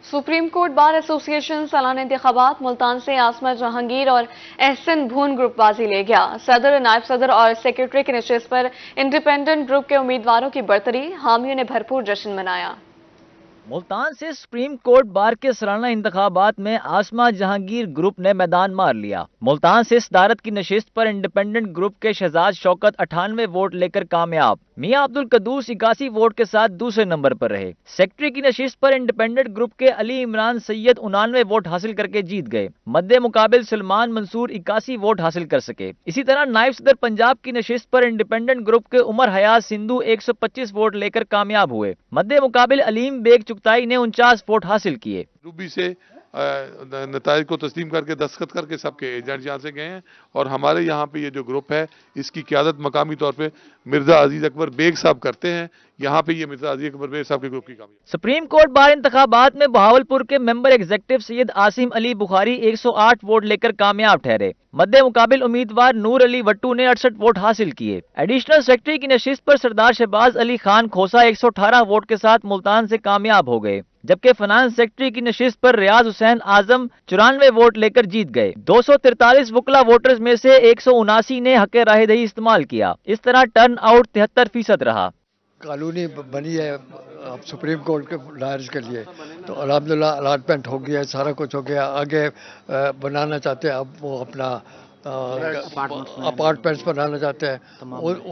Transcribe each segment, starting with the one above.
Supreme court bar association सालाना इंतखाबात मुल्तान से आसमा जहांगीर और एहसन भून ग्रुप बाजी ले गया। सदर, नायब सदर और सेक्रेटरी की नशिस्त पर इंडिपेंडेंट ग्रुप के उम्मीदवारों की बरतरी, हामियों ने भरपूर जश्न मनाया। मुल्तान से सुप्रीम कोर्ट बार के सालाना इंतखाबात में आसमा जहांगीर ग्रुप ने मैदान मार लिया। मुल्तान से सदारत की नशिस्त पर इंडिपेंडेंट ग्रुप के शहजाद शौकत 98 वोट लेकर कामयाब। मियां अब्दुल कदूस 81 वोट के साथ दूसरे नंबर पर रहे। सेक्रेटरी की नशिस्त पर इंडिपेंडेंट ग्रुप के अली इमरान सैयद 89 वोट हासिल करके जीत गए। मद्दे मुकाबिल सलमान मंसूर 81 वोट हासिल कर सके। इसी तरह नायब सदर पंजाब की नशिस्त पर इंडिपेंडेंट ग्रुप के उमर हयात सिंधु 125 वोट लेकर कामयाब हुए। मद्दे मुकाबिल अलीम बेग चुगताई ने 49 वोट हासिल किए। रूबी से नताइज को तस्लीम करके दस्तखत करके सबके एजेंट यहाँ से गए हैं और हमारे यहाँ पे ये जो ग्रुप है इसकी क़यादत मकामी तौर पे मिर्जा अजीज अकबर बेग साहब करते हैं। यहाँ पे ये मिर्जा अजीज अकबर बेग साहब के ग्रुप की कामयाबी। सुप्रीम कोर्ट बार इंतखाबात में बहावलपुर के member executive Syed Asim Ali Bukhari 108 vote लेकर कामयाब ठहरे। मद्दे मुकाबिल उम्मीदवार नूर अली वट्टू ने 68 वोट हासिल किए। एडिशनल सेक्रेटरी की नशिस्त पर सरदार शहबाज अली खान खोसा 118 वोट के साथ मुल्तान से कामयाब हो गए, जबकि फाइनेंस सेक्रेटरी की नशिस्त पर रियाज हुसैन आजम 94 वोट लेकर जीत गए। 243 वकला वोटर्स में से 179 ने हक राहदही इस्तेमाल किया। इस तरह टर्न आउट 73% रहा। कानूनी बनी है अब सुप्रीम कोर्ट के लायर्स के लिए, तो अल्हम्दुलिल्लाह अलॉटमेंट हो गया है, सारा कुछ हो गया। आगे बनाना चाहते हैं, अब वो अपना अपार्टमेंट्स बनाना चाहते हैं,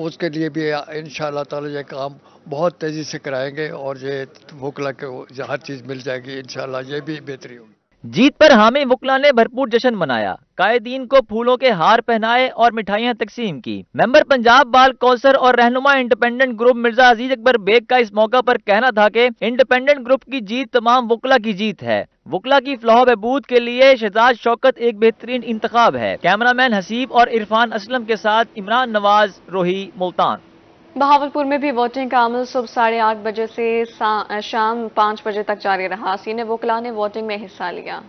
उसके लिए भी इंशाअल्लाह ताला ये काम बहुत तेज़ी से कराएंगे और ये वकला को हर चीज़ मिल जाएगी इंशाअल्लाह, ये भी बेहतरी होगी। जीत पर हामी वकला ने भरपूर जश्न मनाया, कायदीन को फूलों के हार पहनाए और मिठाइयां तकसीम की। मेंबर पंजाब बाल कौंसर और रहनुमा इंडिपेंडेंट ग्रुप मिर्जा अजीज अकबर बेग का इस मौका पर कहना था कि इंडिपेंडेंट ग्रुप की जीत तमाम वकला की जीत है। वकला की फलाह बहबूद के लिए शहजाद शौकत एक बेहतरीन इंतखाब है। कैमरामैन हसीब और इरफान असलम के साथ इमरान नवाज, रोही, मुल्तान। बहावलपुर में भी वोटिंग का अमल सुबह 8:30 बजे से शाम 5 बजे तक जारी रहा। सीनियर वकला ने वोटिंग में हिस्सा लिया।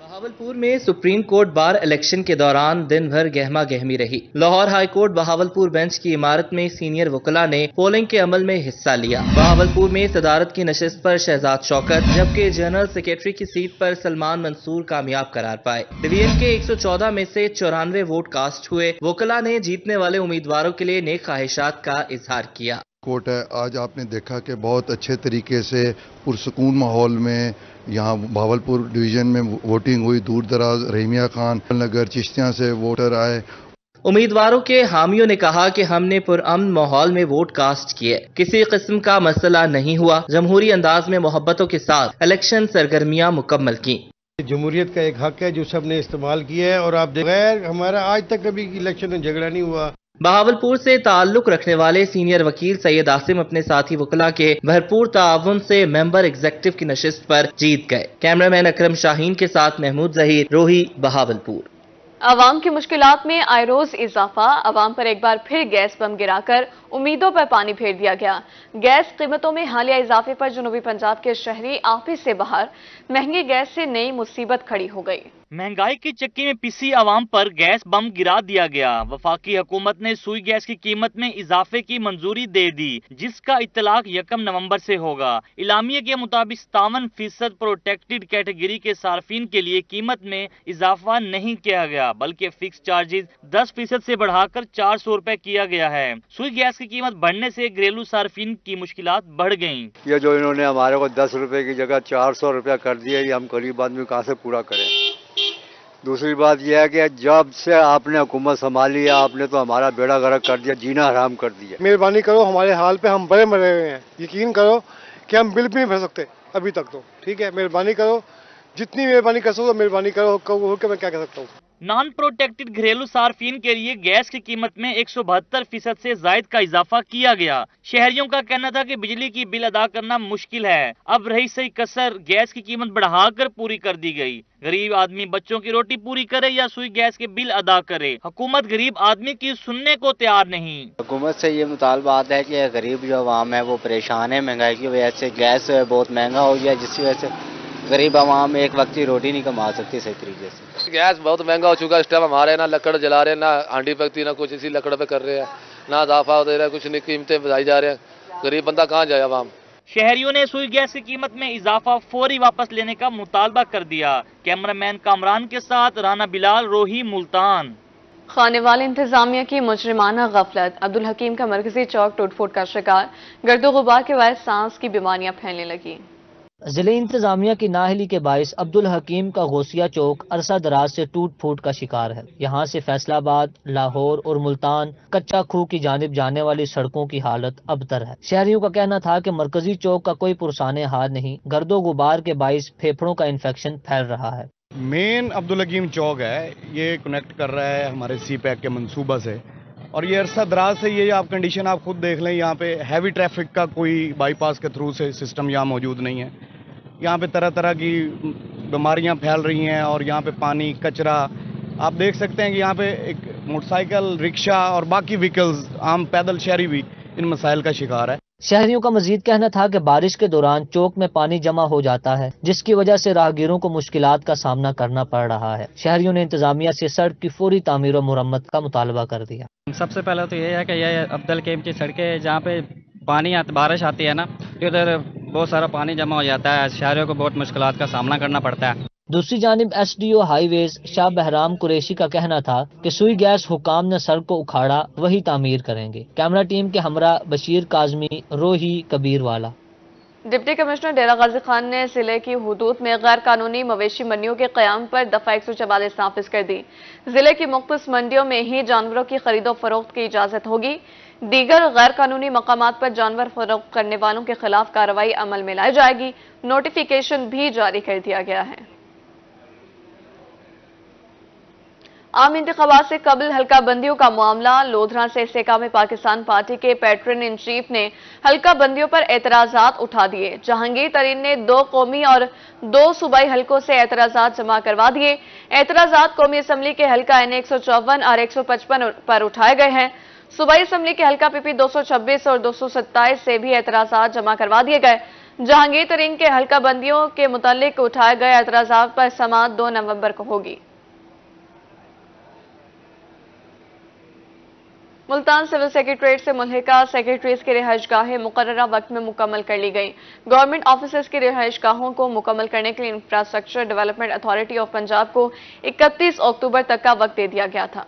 बहावलपुर में सुप्रीम कोर्ट बार इलेक्शन के दौरान दिन भर गहमा गहमी रही। Lahore high court Bahawalpur bench की इमारत में सीनियर वकला ने पोलिंग के अमल में हिस्सा लिया। बहावलपुर में सदारत की नशिस्त पर शहजाद शौकत, जबकि जनरल सेक्रेटरी की सीट पर सलमान मंसूर कामयाब करार पाए। डिवीजन के 114 में से 94 वोट कास्ट हुए। वकला ने जीतने वाले उम्मीदवारों के लिए नेक ख्वाहिशात का इजहार किया। कोर्ट है, आज आपने देखा कि बहुत अच्छे तरीके से पुरसकून माहौल में यहाँ बहावलपुर डिवीजन में वोटिंग हुई। दूर दराज रहीमिया खान नगर चिश्तियाँ से वोटर आए। उम्मीदवारों के हामियों ने कहा कि हमने पुरअमन माहौल में वोट कास्ट किए, किसी किस्म का मसला नहीं हुआ। जमहूरी अंदाज में मोहब्बतों के साथ इलेक्शन सरगर्मियां मुकम्मल की। जमहूरियत का एक हक है जो सबने इस्तेमाल किया है और आप बगैर हमारा आज तक कभी इलेक्शन में झगड़ा नहीं हुआ। बहावलपुर से ताल्लुक रखने वाले सीनियर वकील सैयद आसिम अपने साथी वकला के भरपूर ताउन से मेंबर एग्जीक्यूटिव की नशिस्त पर जीत गए। कैमरामैन अकरम शाहीन के साथ महमूद जहीर, रोही, बहावलपुर। अवाम की मुश्किलात में आए रोज इजाफा, अवाम पर एक बार फिर गैस बम गिराकर उम्मीदों पर पानी फेर दिया गया। गैस कीमतों में हालिया इजाफे पर जनूबी पंजाब के शहरी ऑफिस से बाहर महंगी गैस से नई मुसीबत खड़ी हो गई। महंगाई की चक्की में पिसी आवाम पर गैस बम गिरा दिया गया। वफाकी हुकूमत ने सुई गैस की कीमत में इजाफे की मंजूरी दे दी, जिसका इतलाक 1 नवंबर से होगा। इलामिया के मुताबिक 57% प्रोटेक्टेड कैटेगरी के सार्फिन के लिए कीमत में इजाफा नहीं किया गया, बल्कि फिक्स चार्जेस 10% से बढ़ाकर 400 रुपए किया गया है। सुई गैस की कीमत बढ़ने से घरेलू सार्फिन की मुश्किलात बढ़ गयी। ये जो इन्होंने हमारे को 10 रुपए की जगह 400 रुपया कर दिया, ये हम गरीब आदमी कहाँ से पूरा करें। दूसरी बात यह है कि जब से आपने हुकूमत संभाली है, आपने तो हमारा बेड़ा गर्क कर दिया, जीना हराम कर दिया। मेहरबानी करो, हमारे हाल पे हम बड़े मरे हुए हैं। यकीन करो कि हम बिल भी नहीं भर सकते अभी तक तो। ठीक है, मेहरबानी करो, जितनी मेहरबानी कर सको मेहरबानी करो। हो मैं क्या कह सकता हूँ। नॉन प्रोटेक्टेड घरेलू सार्फिन के लिए गैस की कीमत में 172% से जायद का इजाफा किया गया। शहरियों का कहना था कि बिजली की बिल अदा करना मुश्किल है। अब रही सही कसर गैस की कीमत बढ़ाकर पूरी कर दी गई। गरीब आदमी बच्चों की रोटी पूरी करे या सुई गैस के बिल अदा करे, हुकूमत गरीब आदमी की सुनने को तैयार नहीं। हुकूमत से ये मुतालबात है कि गरीब जो आवाम है वो परेशान है। महंगाई की वजह से गैस बहुत महंगा हो गया, जिसकी वजह से गरीब आवाम एक वक्त की रोटी नहीं कमा सकती सही तरीके से। गैस बहुत महंगा हो चुका है इस टाइम। हमारे ना लकड़ जला रहे हैं, ना हांडी पकती, ना कुछ इसी लकड़ पे कर रहे हैं, ना इजाफा हो रहा है, कुछ नहीं, कीमतें बढ़ाई जा रहे हैं। गरीब बंदा कहाँ जाए आवाम। शहरियों ने सुई गैस की कीमत में इजाफा फौरी वापस लेने का मुतालबा कर दिया। कैमरामैन कामरान के साथ राना बिलाल, रोही, मुल्तान। खाने वाले इंतजामिया की मुजरिमाना गफलत, अब्दुल हकीम का मरकजी चौक टूट फूट का शिकार, गर्दो गुबार के बायस सांस की बीमारियां फैलने लगी। जिले इंतजामिया की नाहली के बायस अब्दुल हकीम का गौसिया चौक अरसा दराज से टूट फूट का शिकार है। यहाँ से फैसलाबाद, लाहौर और मुल्तान कच्चा खूह की जानिब जाने वाली सड़कों की हालत अबतर है। शहरियों का कहना था कि मरकजी चौक का कोई पुरसाने हाल नहीं, गर्दो गुबार के बायस फेफड़ों का इन्फेक्शन फैल रहा है। मेन अब्दुल हकीम चौक है, ये कनेक्ट कर रहा है हमारे सी पैक के मंसूबा से, और ये अरसा दराज से ये आप कंडीशन आप खुद देख लें, यहाँ पे हैवी ट्रैफिक का कोई बाईपास के थ्रू से सिस्टम यहाँ मौजूद नहीं है। यहाँ पे तरह तरह की बीमारियाँ फैल रही हैं और यहाँ पे पानी, कचरा, आप देख सकते हैं कि यहाँ पे एक मोटरसाइकिल, रिक्शा और बाकी व्हीकल्स, आम पैदल शहरी भी इन मसाइल का शिकार है। शहरियों का मजीद कहना था कि बारिश के दौरान चौक में पानी जमा हो जाता है, जिसकी वजह से राहगीरों को मुश्किलात का सामना करना पड़ रहा है। शहरियों ने इंतजामिया से सड़क की फौरी तामीर और मुरम्मत का मुतालबा कर दिया। सबसे पहले तो ये है कि ये अब्दुल हकीम की सड़कें जहाँ पे बारिश आती है ना, उधर बहुत सारा पानी जमा हो जाता है, शहरियों को बहुत मुश्किलात का सामना करना पड़ता है। दूसरी जानिब SDO हाईवेज शाह बहराम कुरैशी का कहना था कि सुई गैस हुकाम ने सड़क को उखाड़ा, वही तामीर करेंगे। कैमरा टीम के हमरा बशीर काजमी, रोही, कबीर वाला। डिप्टी कमिश्नर डेरा गाजी खान ने जिले की हुदूद में गैर कानूनी मवेशी मंडियों के क़याम पर दफा 144 नाफिज कर दी। जिले की मुख्तलिफ मंडियों में ही जानवरों की खरीदो फरोख्त की इजाजत होगी। दीगर गैर कानूनी मकामात पर जानवर फरोख्त करने वालों के खिलाफ कार्रवाई अमल में लाई जाएगी। नोटिफिकेशन भी जारी कर दिया गया है। आम इंतखाबात से कबल हल्का बंदियों का मामला, लोधरा से इस्तेकाम में पाकिस्तान पार्टी के पैट्रन इन चीफ ने हल्का बंदियों पर एतराजात उठा दिए। जहांगीर तरीन ने 2 कौमी और 2 सूबाई हलकों से एतराजात जमा करवा दिए। एतराजात कौमी असम्बली के हल्का NA 154 और 155 पर उठाए गए हैं। सूबाई असम्बली के हल्का PP 226 और 227 से भी एतराजात जमा करवा दिए गए। जहांगीर तरीन के हल्का बंदियों के मुतालिक उठाए गए एतराजात पर समाअत 2 नवंबर को होगी। मुल्तान सिविल सेक्रेटरीट से मुल्हिका सेक्रेटरीज की रिहाइशगाहें मुकर्ररा वक्त में मुकम्मल कर ली गई। गवर्नमेंट ऑफिसर्स की रिहाइशगाहों को मुकम्मल करने के लिए infrastructure development authority of Punjab को 31 अक्टूबर तक का वक्त दे दिया गया था।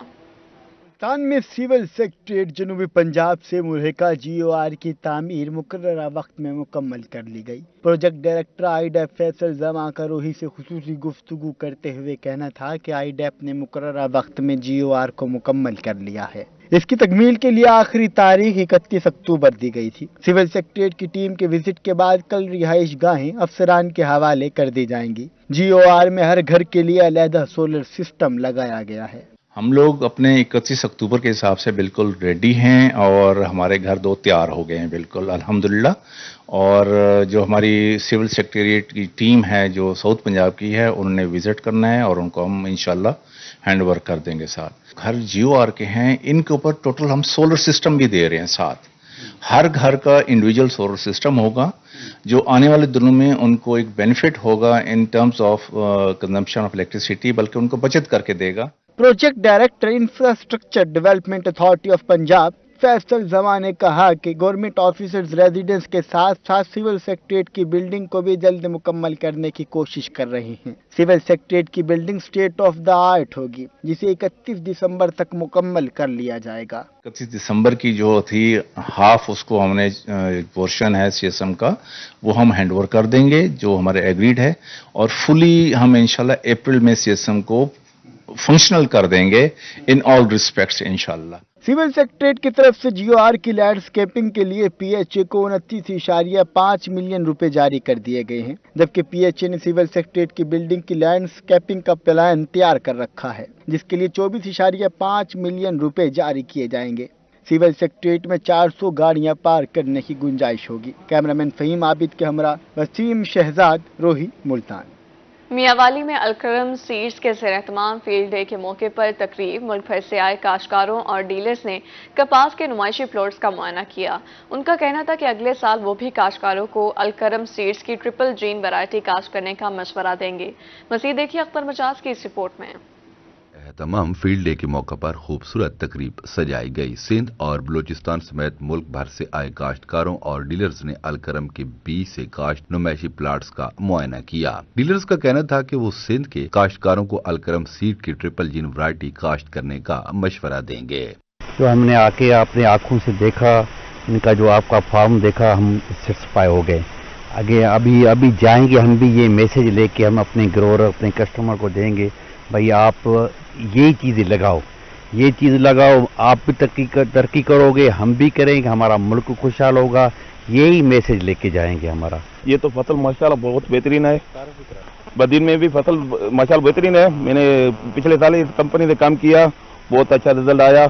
मुल्तान में सिविल सेक्रेटरीट जनूबी पंजाब से मुल्हिका GOR की तामीर मुकर्ररा वक्त में मुकम्मल कर ली गई। प्रोजेक्ट डायरेक्टर IDEP फैसल जमा का रोही से खुसूसी गुफ्तगू करते हुए कहना था कि IDEP ने मुकर्ररा वक्त में GOR को मुकम्मल कर लिया है। इसकी तकमील के लिए आखिरी तारीख 31 अक्टूबर दी गई थी। सिविल सेक्रेटरीट की टीम के विजिट के बाद कल रिहाइश गाहें अफसरान के हवाले कर दी जाएंगी। GOR में हर घर के लिए अलहदा सोलर सिस्टम लगाया गया है। हम लोग अपने 31 अक्टूबर के हिसाब से बिल्कुल रेडी हैं और हमारे घर 2 तैयार हो गए हैं बिल्कुल अल्हम्दुलिल्लाह। और जो हमारी सिविल सेक्रेटरीट की टीम है जो साउथ पंजाब की है, उन्होंने विजिट करना है और उनको हम इंशाल्लाह हैंड ओवर कर देंगे। साथ घर GOR के हैं, इनके ऊपर टोटल हम सोलर सिस्टम भी दे रहे हैं। साथ हर घर का इंडिविजुअल सोलर सिस्टम होगा जो आने वाले दिनों में उनको एक बेनिफिट होगा in terms of consumption of electricity, बल्कि उनको बचत करके देगा। Project director infrastructure development authority of Punjab Faisal जमा ने कहा कि गवर्नमेंट ऑफिसर्स रेजिडेंस के साथ साथ सिविल सेक्रेटरीट की बिल्डिंग को भी जल्द मुकम्मल करने की कोशिश कर रहे हैं। सिविल सेक्रेटरीट की building state of the art होगी, जिसे 31 दिसंबर तक मुकम्मल कर लिया जाएगा। 31 दिसंबर की जो थी हाफ, उसको हमने पोर्शन है CSM का, वो हम हैंड ओवर कर देंगे जो हमारे एग्रीड है, और फुली हम इंशाल्लाह अप्रैल में CSM को फंक्शनल कर देंगे इन ऑल रिस्पेक्ट्स इंशाल्लाह। सिविल सेक्रेटरीट की तरफ से GOR की लैंडस्केपिंग के लिए PHA को 29.5 मिलियन रुपए जारी कर दिए गए हैं, जबकि PHA ने सिविल सेक्रेटरीट की बिल्डिंग की लैंडस्केपिंग का प्लान तैयार कर रखा है, जिसके लिए 24.5 मिलियन रुपए जारी किए जाएंगे। सिविल सेक्रेटरीट में 400 गाड़ियां पार्क करने की गुंजाइश होगी। कैमरामैन फहीम आबिद के हमरा वसीम शहजाद, रोही, मुल्तान। मियांवाली में अलकरम सीड्स के ज़ेर-एहतमाम फील्ड डे के मौके पर तकरीब मुल्क भर से आए काश्तकारों और डीलर्स ने कपास के नुमाइशी प्लॉट्स का मुआयना किया। उनका कहना था कि अगले साल वो भी काश्तकारों को अलकरम सीड्स की ट्रिपल जीन वैरायटी काश्त करने का मशवरा देंगे। मज़ीद देखिए अख्तर मजाज की इस रिपोर्ट में। तमाम फील्ड डे के मौके पर खूबसूरत तकरीब सजाई गई। सिंध और बलूचिस्तान समेत मुल्क भर से आए काश्तकारों और डीलर्स ने अलकरम के बीज से काश्त नुमाइशी प्लाट्स का मुआयना किया। डीलर्स का कहना था कि वो सिंध के काश्तकारों को अलकरम सीड की ट्रिपल जीन वैरायटी काश्त करने का मशवरा देंगे। जो हमने आके अपने आंखों से देखा, इनका जो आपका फार्म देखा, हम सेटिस्फाई हो गए। आगे अभी जाएंगे हम भी ये मैसेज लेके हम अपने ग्रोअर अपने कस्टमर को देंगे, भाई आप ये चीज़ें लगाओ, ये चीज़ लगाओ, आप भी तरक्की करोगे, हम भी करेंगे, हमारा मुल्क खुशहाल होगा। यही मैसेज लेके जाएंगे हमारा। ये तो फसल माशाल्लाह बहुत बेहतरीन है। बदीन में भी फसल माशाल्लाह बेहतरीन है। मैंने पिछले साल इस कंपनी से काम किया, बहुत अच्छा रिजल्ट आया।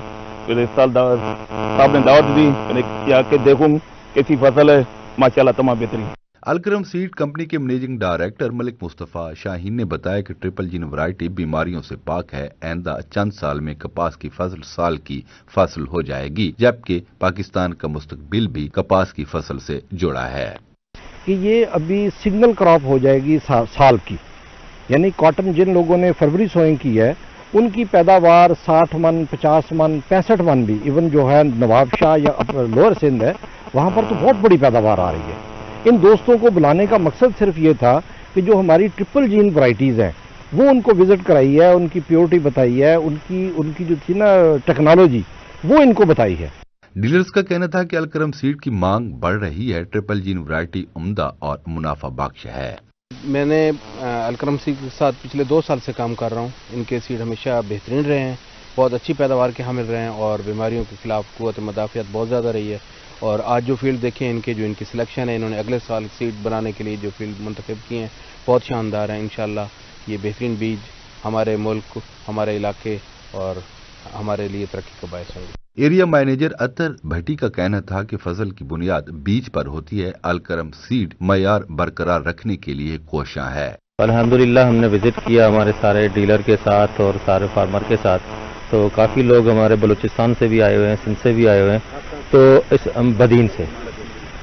फिर इस साल साहब ने दावत दी, मैंने क्या के देखूं कैसी फसल है, माशाल्लाह तमाम बेहतरीन। अलकरम सीड कंपनी के मैनेजिंग डायरेक्टर मलिक मुस्तफा शाहीन ने बताया कि ट्रिपल जीन वैरायटी बीमारियों से पाक है। आइंदा चंद साल में कपास की फसल साल की फसल हो जाएगी, जबकि पाकिस्तान का मुस्तकबिल भी कपास की फसल से जुड़ा है कि ये अभी सिग्नल क्रॉप हो जाएगी साल की, यानी कॉटन जिन लोगों ने फरवरी सोइंग की है उनकी पैदावार 60 मन, 50 मन, 65 मन भी, इवन जो है नवाबशाह या लोअर सिंध है वहाँ पर तो बहुत बड़ी पैदावार आ रही है। इन दोस्तों को बुलाने का मकसद सिर्फ ये था कि जो हमारी ट्रिपल जीन वैरायटीज़ हैं वो उनको विजिट कराई है, उनकी प्योरिटी बताई है, उनकी जो थी ना टेक्नोलॉजी वो इनको बताई है। डीलर्स का कहना था कि अलकरम सीड की मांग बढ़ रही है। ट्रिपल जीन वैरायटी उम्दा और मुनाफा बख्श है। मैंने अलकरम सीड के साथ पिछले 2 साल से काम कर रहा हूँ। इनके सीड हमेशा बेहतरीन रहे हैं, बहुत अच्छी पैदावार के हामिल रहे हैं और बीमारियों के खिलाफ कुव्वत मदाफियत बहुत ज़्यादा रही है। और आज जो फील्ड देखें इनके जो इनकी सिलेक्शन है, इन्होंने अगले साल सीड बनाने के लिए जो फील्ड मुंतखब किए हैं बहुत शानदार है। इंशाल्लाह ये बेहतरीन बीज हमारे मुल्क, हमारे इलाके और हमारे लिए तरक्की का बायस होंगे। एरिया मैनेजर अतर भट्टी का कहना था कि फसल की बुनियाद बीज पर होती है। अलकरम सीड मयार बरकरार रखने के लिए कोशिश है। अल्हम्दुलिल्लाह हमने विजिट किया हमारे सारे डीलर के साथ और सारे फार्मर के साथ, तो काफ़ी लोग हमारे बलूचिस्तान से भी आए हुए हैं, सिंध से भी आए हुए हैं, तो इस बदीन से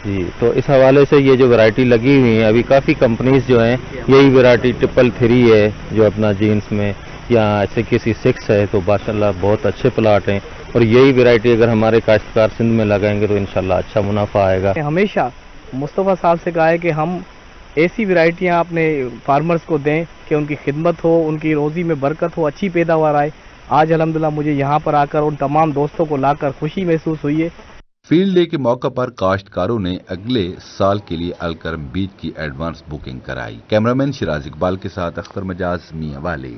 जी। तो इस हवाले से ये जो वैरायटी लगी हुई है, अभी काफ़ी कंपनीज जो हैं यही वैरायटी 333 है जो अपना जीन्स में, या ऐसे किसी 6 है, तो माशाल्लाह बहुत अच्छे प्लाट हैं। और यही वैरायटी अगर हमारे काश्तकार सिंध में लगाएंगे तो इंशाल्लाह अच्छा मुनाफा आएगा। हमेशा मुस्तफ़ा साहब से कहा है कि हम ऐसी वैरायटियाँ अपने फार्मर्स को दें कि उनकी खिदमत हो, उनकी रोज़ी में बरकत हो, अच्छी पैदावार आए। आज अल्हम्दुलिल्लाह मुझे यहाँ पर आकर उन तमाम दोस्तों को लाकर खुशी महसूस हुई है। फील्ड डे के मौके पर काश्तकारों ने अगले साल के लिए अलकरम बीज की एडवांस बुकिंग कराई। कैमरामैन शिराज इकबाल के साथ अख्तर मजाज मियां वाली।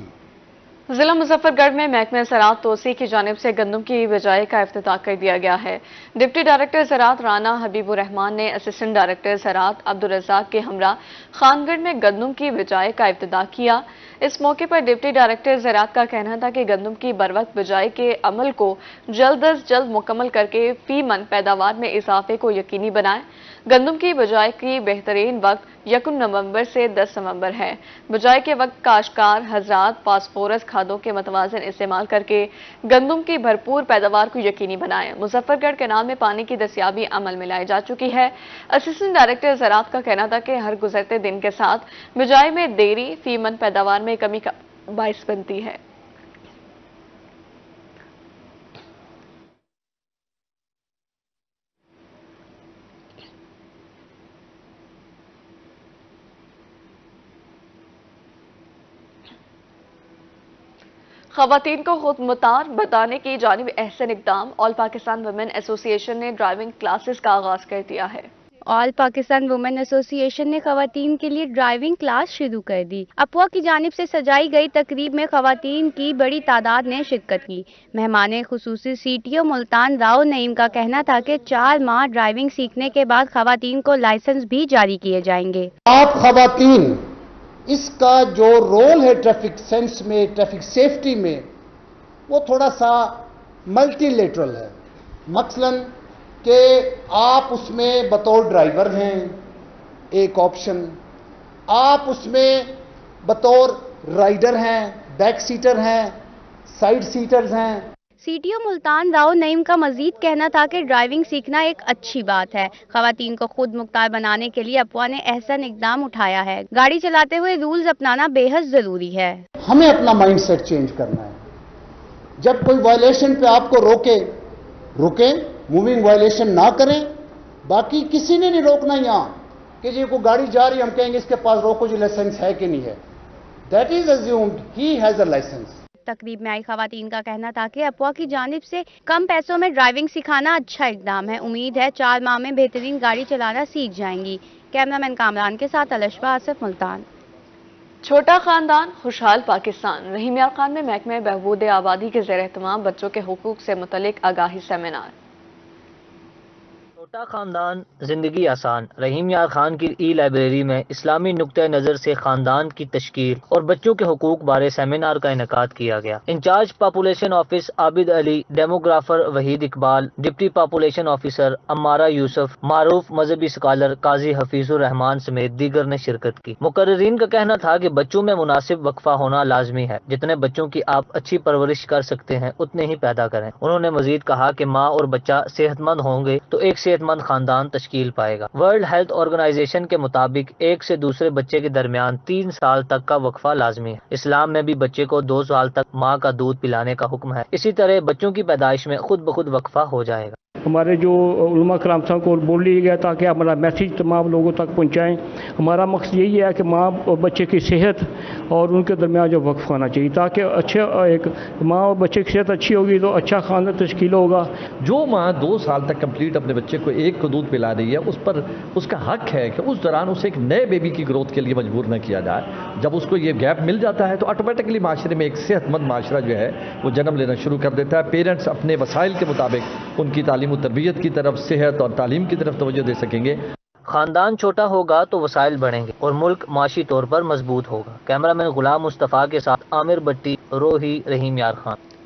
जिला मुजफ्फरगढ़ में महकमे ज़राअत तोसी की जानिब से गंदम की बिजाई का इफ्तिताह कर दिया गया है। डिप्टी डायरेक्टर ज़राअत राना हबीबुर रहमान ने असिस्टेंट डायरेक्टर ज़राअत अब्दुल रज़ाक के हमरा खानगढ़ में गंदम की बिजाई का इफ्तिताह किया। इस मौके पर डिप्टी डायरेक्टर ज़राअत का कहना था कि गंदम की बरवक्त बिजाई के अमल को जल्द अज जल्द मुकम्मल करके फी मन पैदावार में इजाफे को यकीनी बनाएं। गंदम की बिजाई की बेहतरीन वक्त 1 नवंबर से 10 नवंबर है। बिजाई के वक्त काश्तकार हजरात फास्फोरस खादों के मतवाजन इस्तेमाल करके गंदम की भरपूर पैदावार को यकीनी बनाएं। मुजफ्फरगढ़ कैनाल में पानी की दस्तियाबी अमल में लाई जा चुकी है। असिस्टेंट डायरेक्टर ज़राअत का कहना था कि हर गुजरते दिन के साथ बिजाई में देरी फी मन पैदावार में कमी का बाइस बनती है। ख़वातीन को खुद मुख्तार बताने की जानिब अहसन इक़दाम। ऑल पाकिस्तान वुमेन एसोसिएशन ने ड्राइविंग क्लासेस का आगाज कर दिया है। ऑल पाकिस्तान वुमेन एसोसिएशन ने खवातीन के लिए ड्राइविंग क्लास शुरू कर दी। अपुआ की जानिब से सजाई गई तकरीब में खवातीन की बड़ी तादाद ने शिरकत की। मेहमान खुसूसी सीटीओ मुल्तान राव नईम का कहना था कि 4 माह ड्राइविंग सीखने के बाद खवातीन को लाइसेंस भी जारी किए जाएंगे। आप खवातीन इसका जो रोल है ट्रैफिक सेंस में, ट्रैफिक सेफ्टी में, वो थोड़ा सा मल्टीलेटरल है। मसलन कि आप उसमें बतौर ड्राइवर हैं एक ऑप्शन, आप उसमें बतौर राइडर हैं, बैक सीटर हैं, साइड सीटर्स हैं। सीटीओ मुल्तान राव नईम का मजीद कहना था कि ड्राइविंग सीखना एक अच्छी बात है। खवातीन को खुद मुख्तार बनाने के लिए अपुआ ने अहसन इकदाम उठाया है। गाड़ी चलाते हुए रूल्स अपनाना बेहद जरूरी है। हमें अपना माइंड सेट चेंज करना है। जब कोई वायलेशन पे आपको रोके, रुकें, मूविंग वायलेशन ना करें। बाकी किसी ने नहीं रोकना यहाँ कि जी कोई गाड़ी जा रही है, हम कहेंगे इसके पास रोको जी लाइसेंस है कि नहीं है। That is assumed he has a licence. तकरीब में आई खवातीन का कहना था कि अफवाह की जानिब से कम पैसों में ड्राइविंग सिखाना अच्छा इकदाम है। उम्मीद है 4 माह में बेहतरीन गाड़ी चलाना सीख जाएंगी। कैमरामैन कामरान के साथ अलशबा आसिफ, मुल्तान। छोटा खानदान खुशहाल पाकिस्तान। रहीम यार खान में महकमे बहबूद आबादी के ज़ेर एहतमाम बच्चों के हुकूक से मुतल्लिक आगाही सेमिनार। छोटा खानदान जिंदगी आसान। रहीम यार खान की ई लाइब्रेरी में इस्लामी नुक्ते नज़र से खानदान की तश्कील और बच्चों के हुकूक बारे सेमिनार का इनेकाद किया गया। Incharge population office Abid Ali, demographer Waheed Iqbal, deputy population officer Ammara Yousuf, मारूफ मजहबी स्कॉलर काजी हफीजुर रहमान समेत दीगर ने शिरकत की। मुकर्रिरीन का कहना था कि बच्चों में मुनासिब वक्फा होना लाजमी है। जितने बच्चों की आप अच्छी परवरिश कर सकते हैं उतने ही पैदा करें। उन्होंने मजीद कहा कि माँ और बच्चा सेहतमंद होंगे तो एक सेहतमंद खानदान तश्कील पाएगा। वर्ल्ड हेल्थ ऑर्गेनाइजेशन के मुताबिक एक से दूसरे बच्चे के दरमियान 3 साल तक का वक्फा लाजमी है। इस्लाम में भी बच्चे को 2 साल तक माँ का दूध पिलाने का हुक्म है। इसी तरह बच्चों की पैदाइश में खुद ब खुद वक्फा हो जाएगा। हमारे जो उलमा कराम साहब को बोल लिया गया ताकि हमारा मैसेज तमाम लोगों तक पहुंचाएं। हमारा मकसद यही है कि माँ और बच्चे की सेहत और उनके दरमियान जो वक्फ होना चाहिए ताकि अच्छे एक माँ और बच्चे की सेहत अच्छी होगी तो अच्छा खानदान तश्कील होगा। जो माँ 2 साल तक कंप्लीट अपने बच्चे को एक को दूध पिला रही है उस पर उसका हक है कि उस दौरान उसे एक नए बेबी की ग्रोथ के लिए मजबूर न किया जाए। जब उसको ये गैप मिल जाता है तो ऑटोमेटिकली माशरे में एक सेहतमंद माशरा जो है वो जन्म लेना शुरू कर देता है। पेरेंट्स अपने वसाइल के मुताबिक उनकी तालीम और तरबियत की तरफ, सेहत और तालीम की तरफ तवज्जो दे सकेंगे। खानदान छोटा होगा तो वसाइल बढ़ेंगे और मुल्क माशी तौर पर मजबूत होगा। कैमरामैन गुलाम मुस्तफ़ा के साथ आमिर भट्टी, रोही, रहीम यार खान।